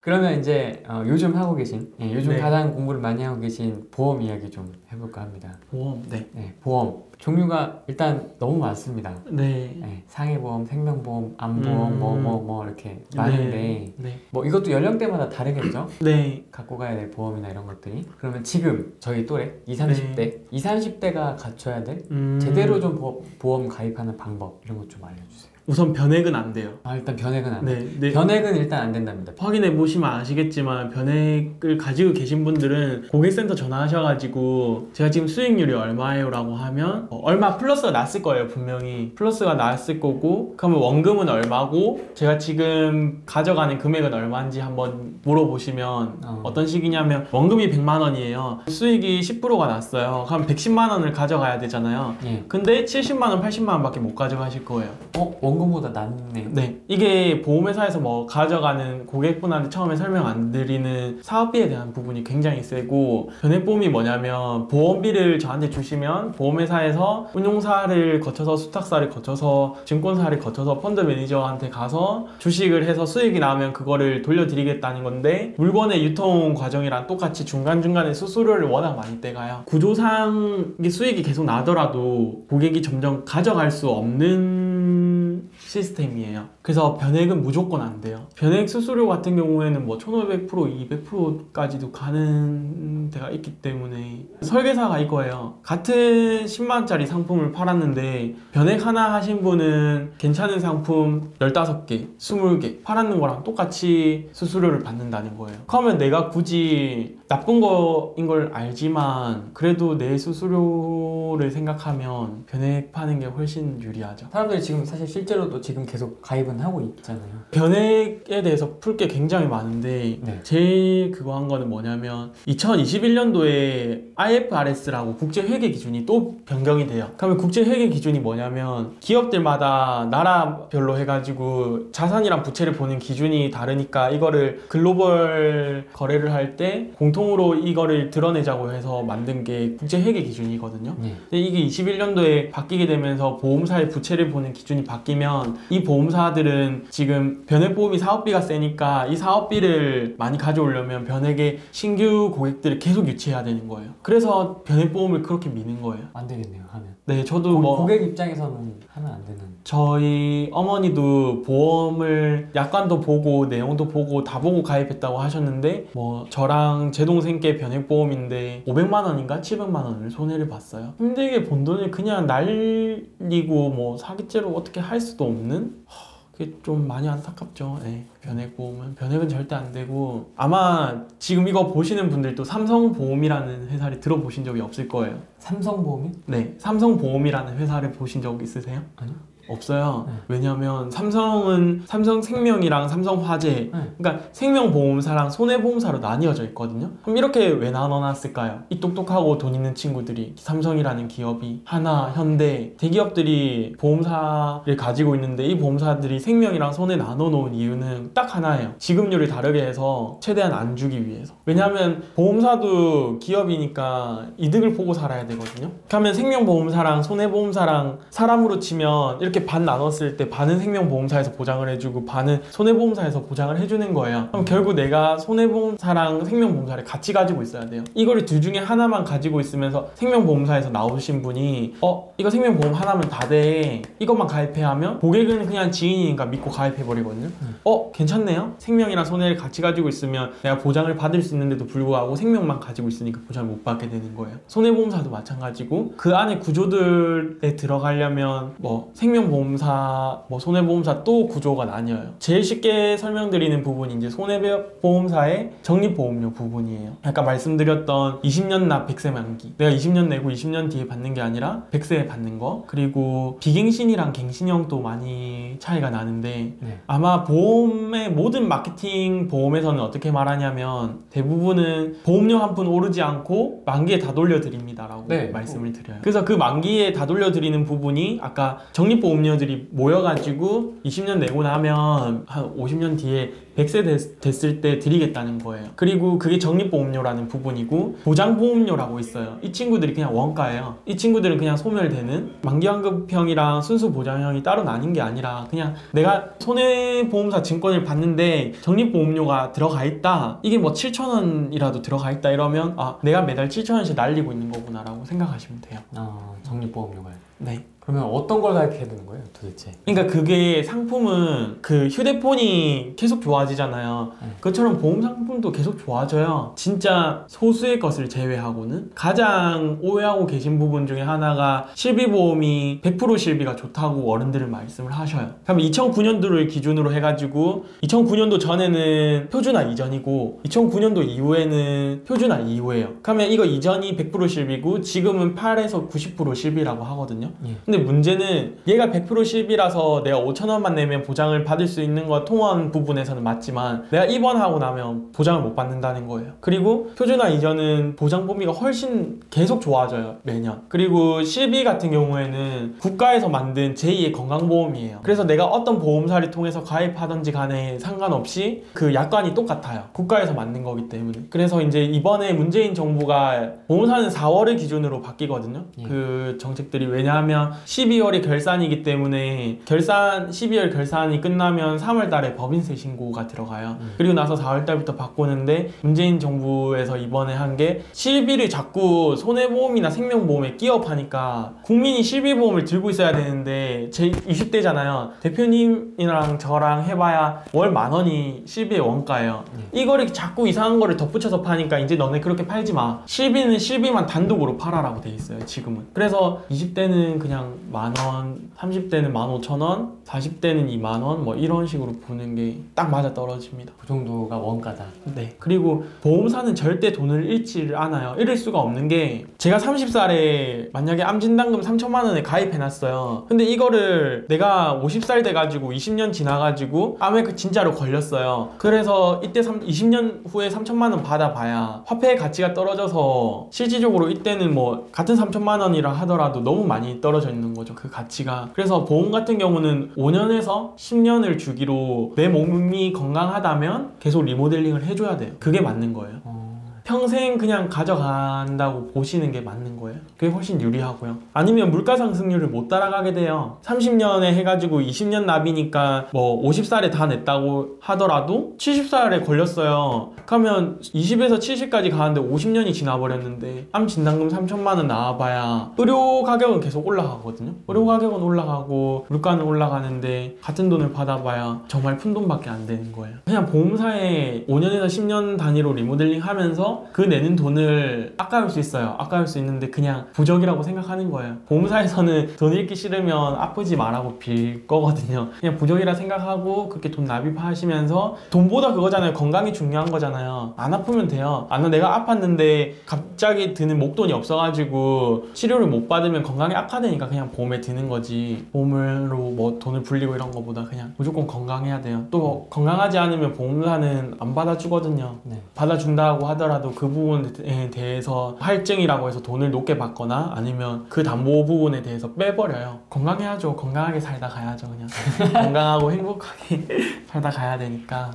그러면 이제 요즘 하고 계신, 요즘 네. 가장 공부를 많이 하고 계신 보험 이야기 좀 해볼까 합니다. 보험, 네. 네, 보험 종류가 일단 너무 많습니다. 네. 네, 상해보험, 생명보험, 암보험, 뭐 이렇게 많은데 네. 뭐 이것도 연령대마다 다르겠죠? 네. 갖고 가야 될 보험이나 이런 것들이. 그러면 지금 저희 또래 20, 30대 20, 30대가 갖춰야 될 제대로 좀 보험 가입하는 방법 이런 것 좀 알려주세요. 우선 변액은 안 돼요. 일단 변액은 안 돼요. 네. 변액은 일단 안 된답니다. 확인해 보시면 아시겠지만 변액을 가지고 계신 분들은 고객센터 전화하셔가지고 제가 지금 수익률이 얼마예요? 라고 하면 얼마 플러스가 났을 거예요. 분명히 플러스가 났을 거고, 그러면 원금은 얼마고 제가 지금 가져가는 금액은 얼마인지 한번 물어보시면 어떤 식이냐면 원금이 100만 원이에요. 수익이 10%가 났어요. 그럼 110만 원을 가져가야 되잖아요. 근데 70만 원, 80만 원밖에 못 가져가실 거예요. 원금보다 낫네요. 네, 이게 보험회사에서 뭐 가져가는 고객분한테 처음에 설명 안 드리는 사업비에 대한 부분이 굉장히 세고, 변액보험이 뭐냐면 보험비를 저한테 주시면 보험회사에서 운용사를 거쳐서 수탁사를 거쳐서 증권사를 거쳐서 펀드 매니저한테 가서 주식을 해서 수익이 나면 그거를 돌려드리겠다는 건데, 물건의 유통 과정이랑 똑같이 중간중간에 수수료를 워낙 많이 떼가요. 구조상 이게 수익이 계속 나더라도 고객이 점점 가져갈 수 없는 시스템이에요. 그래서 변액은 무조건 안 돼요. 변액 수수료 같은 경우에는 뭐 1500%, 200%까지도 가는 데가 있기 때문에 설계사가 이거예요. 같은 10만원짜리 상품을 팔았는데 변액 하나 하신 분은 괜찮은 상품 15개, 20개 팔았는 거랑 똑같이 수수료를 받는다는 거예요. 그러면 내가 굳이 나쁜 거인 걸 알지만 그래도 내 수수료를 생각하면 변액 파는 게 훨씬 유리하죠. 사람들이 지금 사실 실제로도 지금 계속 가입은 하고 있잖아요. 변액에 대해서 풀 게 굉장히 많은데 제일 그거 한 거는 뭐냐면 2021년도에 IFRS라고 국제회계 기준이 또 변경이 돼요. 그러면 국제회계 기준이 뭐냐면 기업들마다 나라별로 해가지고 자산이랑 부채를 보는 기준이 다르니까 이거를 글로벌 거래를 할 때 공통으로 이거를 드러내자고 해서 만든 게 국제회계 기준이거든요. 근데 이게 21년도에 바뀌게 되면서 보험사의 부채를 보는 기준이 바뀌면 이 보험사들은 지금 변액보험이 사업비가 세니까 이 사업비를 많이 가져오려면 변액의 신규 고객들을 계속 유치해야 되는 거예요. 그래서 변액보험을 그렇게 미는 거예요. 안 되겠네요, 하면. 네, 저도 고객 입장에서는 하면 안 되는. 저희 어머니도 보험을 약관도 보고 내용도 보고 다 보고 가입했다고 하셨는데 뭐 저랑 제 동생께 변액보험인데 500만 원인가 700만 원을 손해를 봤어요. 힘들게 번 돈을 그냥 날리고 뭐 사기죄로 어떻게 할 수도 없는? 그게 좀 많이 안타깝죠. 변액보험은. 변액은 절대 안 되고, 아마 지금 이거 보시는 분들도 삼성보험이라는 회사를 들어보신 적이 없을 거예요. 삼성보험이? 네, 삼성보험이라는 회사를 보신 적 있으세요? 아니요. 없어요. 왜냐면 삼성은 삼성생명이랑 삼성화재, 그러니까 생명보험사랑 손해보험사로 나뉘어져 있거든요. 그럼 이렇게 왜 나눠놨을까요? 이 똑똑하고 돈 있는 친구들이, 삼성이라는 기업이, 하나, 현대, 대기업들이 보험사를 가지고 있는데 이 보험사들이 생명이랑 손해 나눠놓은 이유는 딱 하나예요. 지급률을 다르게 해서 최대한 안 주기 위해서. 왜냐면 보험사도 기업이니까 이득을 보고 살아야 되거든요. 그러면 생명보험사랑 손해보험사랑 사람으로 치면 이렇게 반 나눴을 때 반은 생명보험사에서 보장을 해주고 반은 손해보험사에서 보장을 해주는 거예요. 그럼 결국 내가 손해보험사랑 생명보험사를 같이 가지고 있어야 돼요. 이거를 둘 중에 하나만 가지고 있으면서 생명보험사에서 나오신 분이 이거 생명보험 하나면 다 돼, 이것만 가입해 하면 고객은 그냥 지인이니까 믿고 가입해버리거든요. 괜찮네요. 생명이랑 손해를 같이 가지고 있으면 내가 보장을 받을 수 있는데도 불구하고 생명만 가지고 있으니까 보장을 못 받게 되는 거예요. 손해보험사도 마찬가지고 그 안에 구조들에 들어가려면 뭐 생명보험사, 뭐 손해보험사 또 구조가 나뉘어요. 제일 쉽게 설명드리는 부분이 이제 손해보험사의 적립보험료 부분이에요. 아까 말씀드렸던 20년 납 100세 만기, 내가 20년 내고 20년 뒤에 받는 게 아니라 100세에 받는 거, 그리고 비갱신이랑 갱신형도 많이 차이가 나는데 아마 보험의 모든 마케팅 보험에서는 어떻게 말하냐면 대부분은 보험료 한 푼 오르지 않고 만기에 다 돌려드립니다 라고 말씀을 드려요. 그래서 그 만기에 다 돌려드리는 부분이 아까 적립보험 적립보험료들이 모여가지고 20년 내고 나면 한 50년 뒤에 100세 됐을 때 드리겠다는 거예요. 그리고 그게 적립보험료라는 부분이고, 보장보험료라고 있어요. 이 친구들이 그냥 원가예요. 이 친구들은 그냥 소멸되는, 만기환급형이랑 순수보장형이 따로 나뉜 게 아니라 그냥 내가 손해보험사 증권을 받는데 적립보험료가 들어가 있다, 이게 뭐 7,000원이라도 들어가 있다 이러면 아, 내가 매달 7,000원씩 날리고 있는 거구나 라고 생각하시면 돼요. 적립보험료가요? 네. 그러면 어떤 걸 가입해야 되는 거예요, 도대체? 그러니까 그게 상품은 그 휴대폰이 계속 좋아지잖아요. 그것처럼 보험 상품도 계속 좋아져요. 진짜 소수의 것을 제외하고는. 가장 오해하고 계신 부분 중에 하나가 실비보험이 100% 실비가 좋다고 어른들은 말씀을 하셔요. 그럼 2009년도를 기준으로 해가지고 2009년도 전에는 표준화 이전이고 2009년도 이후에는 표준화 이후예요. 그러면 이거 이전이 100% 실비고 지금은 8에서 90% 실비라고 하거든요. 근데 문제는 얘가 100% 실비라서 내가 5,000원만 내면 보장을 받을 수 있는 거 통원 부분에서는 맞지만 내가 입원하고 나면 보장을 못 받는다는 거예요. 그리고 표준화 이전은 보장 범위가 훨씬 계속 좋아져요, 매년. 그리고 실비 같은 경우에는 국가에서 만든 제2의 건강보험이에요. 그래서 내가 어떤 보험사를 통해서 가입하든지 간에 상관없이 그 약관이 똑같아요. 국가에서 만든 거기 때문에. 그래서 이제 이번에 문재인 정부가 보험사는 4월을 기준으로 바뀌거든요. 그 정책들이. 왜냐하면 12월이 결산이기 때문에 12월 결산이 끝나면 3월 달에 법인세 신고가 들어가요. 그리고 나서 4월 달부터 바꾸는데 문재인 정부에서 이번에 한 게 실비를 자꾸 손해보험이나 생명보험에 끼업하니까 국민이 실비보험을 들고 있어야 되는데 제 20대잖아요. 대표님이랑 저랑 해봐야 월 10,000원이 실비의 원가예요. 이거를 자꾸 이상한 거를 덧붙여서 파니까 이제 너네 그렇게 팔지 마. 실비는 실비만 단독으로 팔아라고 돼 있어요, 지금은. 그래서 20대는 그냥 10,000원, 30대는 15,000원, 40대는 20,000원 뭐 이런 식으로 보는 게 딱 맞아 떨어집니다. 그 정도가 원가다. 네. 그리고 보험사는 절대 돈을 잃지를 않아요. 잃을 수가 없는 게 제가 30살에 만약에 암진단금 3,000만 원에 가입해놨어요. 근데 이거를 내가 50살 돼가지고 20년 지나가지고 암에 진짜로 걸렸어요. 그래서 이때 20년 후에 3,000만 원 받아봐야 화폐의 가치가 떨어져서 실질적으로 이때는 뭐 같은 3,000만 원이라 하더라도 너무 많이 떨어져 있는 거죠, 그 가치가. 그래서 보험 같은 경우는 5년에서 10년을 주기로 내 몸이 건강하다면 계속 리모델링을 해줘야 돼요. 그게 맞는 거예요. 평생 그냥 가져간다고 보시는 게 맞는 거예요. 그게 훨씬 유리하고요. 아니면 물가 상승률을 못 따라가게 돼요. 30년에 해가지고 20년 납이니까 뭐 50살에 다 냈다고 하더라도 70살에 걸렸어요. 그러면 20에서 70까지 가는데 50년이 지나버렸는데 암 진단금 3,000만 원 나와봐야 의료 가격은 계속 올라가거든요. 의료 가격은 올라가고 물가는 올라가는데 같은 돈을 받아봐야 정말 푼 돈밖에 안 되는 거예요. 그냥 보험사에 5년에서 10년 단위로 리모델링 하면서 그 내는 돈을 아까울 수 있어요. 아까울 수 있는데 그냥 부적이라고 생각하는 거예요. 보험사에서는 돈 잃기 싫으면 아프지 말라고 빌 거거든요. 그냥 부적이라 생각하고 그렇게 돈 납입하시면서, 돈보다 그거잖아요. 건강이 중요한 거잖아요. 안 아프면 돼요. 내가 아팠는데 갑자기 드는 목돈이 없어가지고 치료를 못 받으면 건강이 악화되니까 그냥 보험에 드는 거지, 보험으로 뭐 돈을 불리고 이런 거보다 그냥 무조건 건강해야 돼요. 또 건강하지 않으면 보험사는 안 받아주거든요. 받아준다고 하더라도 그 부분에 대해서 할증이라고 해서 돈을 높게 받거나 아니면 그 담보 부분에 대해서 빼버려요. 건강해야죠. 건강하게 살다 가야죠. 그냥 건강하고 행복하게 살다 가야 되니까.